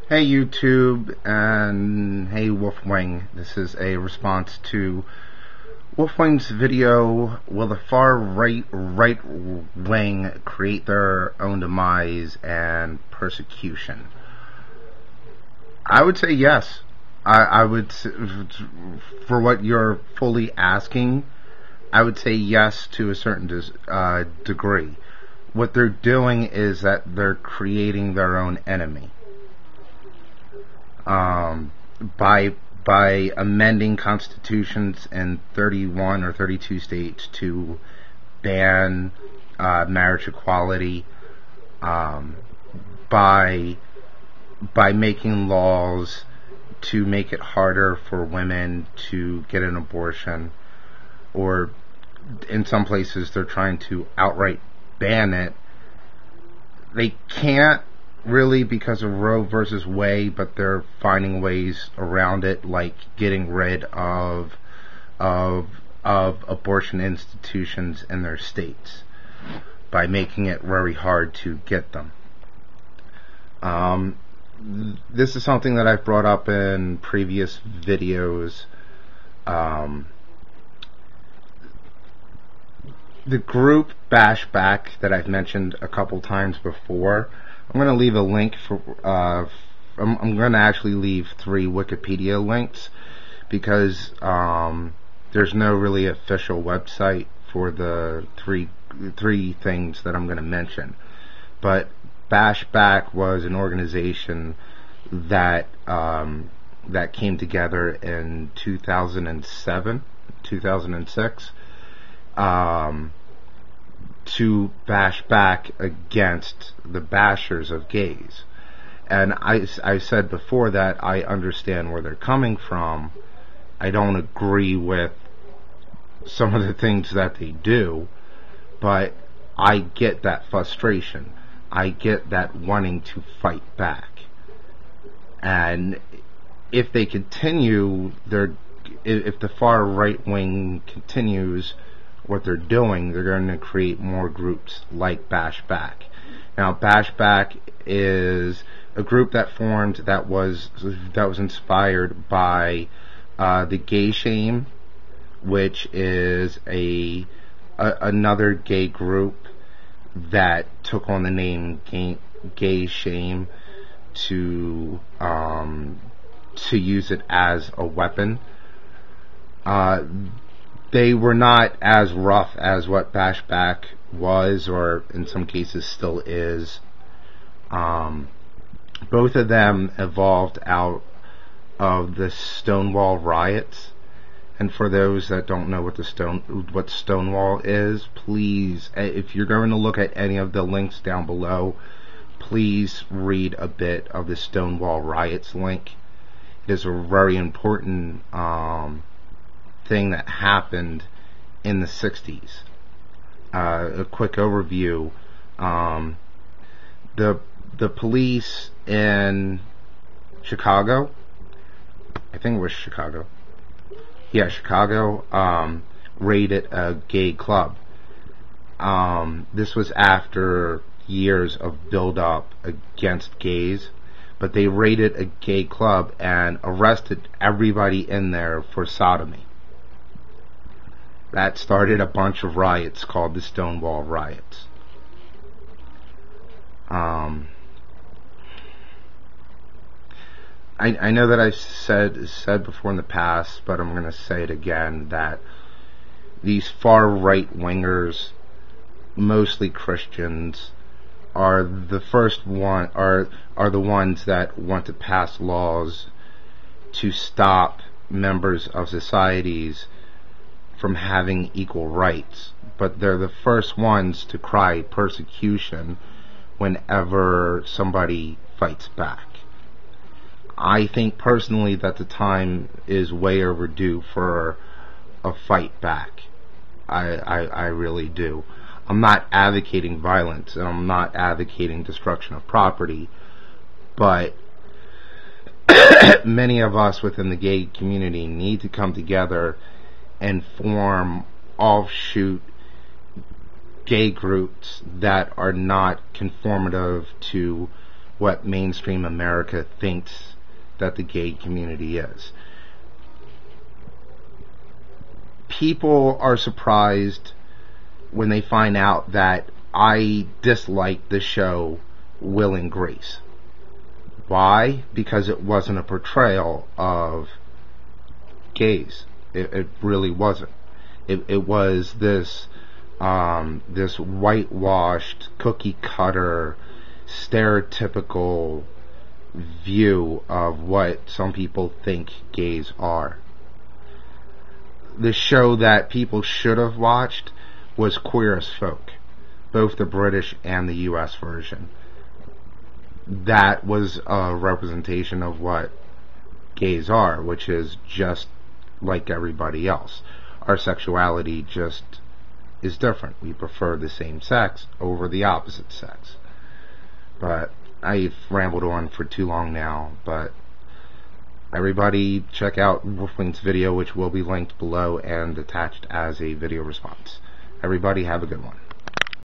Hey YouTube and hey Wolfwing. This is a response to Wolfwing's video, will the far right wing create their own demise and persecution? I would say yes. I would, for what you're fully asking, I would say yes to a certain degree. What they're doing is that they're creating their own enemy. By amending constitutions in 31 or 32 states to ban marriage equality, by making laws to make it harder for women to get an abortion, or in some places they're trying to outright ban it. They can't really because of Roe versus Wade, but they're finding ways around it, like getting rid of abortion institutions in their states by making it very hard to get them. This is something that I've brought up in previous videos. The group Bashback that I've mentioned a couple times before, I'm going to leave a link for, I'm going to actually leave 3 Wikipedia links, because there's no really official website for the three things that I'm going to mention. But Bashback was an organization that that came together in 2007, 2006, to bash back against the bashers of gays. And I said before that I understand where they're coming from. I don't agree with some of the things that they do, but I get that frustration. I get that wanting to fight back. And if they continue if the far right wing continues what they're doing, they're going to create more groups like Bashback. Now, Bashback is a group that formed that was inspired by the Gay Shame, which is another gay group that took on the name Gay Shame to use it as a weapon. They were not as rough as what Bashback was, or in some cases still is. Both of them evolved out of the Stonewall riots. And for those that don't know what Stonewall is, please, if you're going to look at any of the links down below, please read a bit of the Stonewall riots link. It is a very important thing that happened in the 60s. A quick overview. The police in Chicago, I think it was Chicago. Yeah, Chicago, raided a gay club. This was after years of build-up against gays, but they raided a gay club and arrested everybody in there for sodomy. That started a bunch of riots called the Stonewall riots. I know that I've said before in the past, but I'm going to say it again, that these far right wingers, mostly Christians, are the ones that want to pass laws to stop members of societies from having equal rights. But they're the first ones to cry persecution whenever somebody fights back. I think personally that the time is way overdue for a fight back. I really do. I'm not advocating violence, and I'm not advocating destruction of property, but many of us within the gay community need to come together and form offshoot gay groups that are not conformative to what mainstream America thinks that the gay community is. People are surprised when they find out that I dislike the show Will and Grace. Why? Because it wasn't a portrayal of gays. It really wasn't. It was this this whitewashed, cookie cutter, stereotypical view of what some people think gays are. The show that people should have watched was Queer as Folk, both the British and the US version. That was a representation of what gays are, which is just like everybody else. Our sexuality just is different. We prefer the same sex over the opposite sex. But I've rambled on for too long now, but everybody check out Wolfwing's video, which will be linked below and attached as a video response. Everybody have a good one.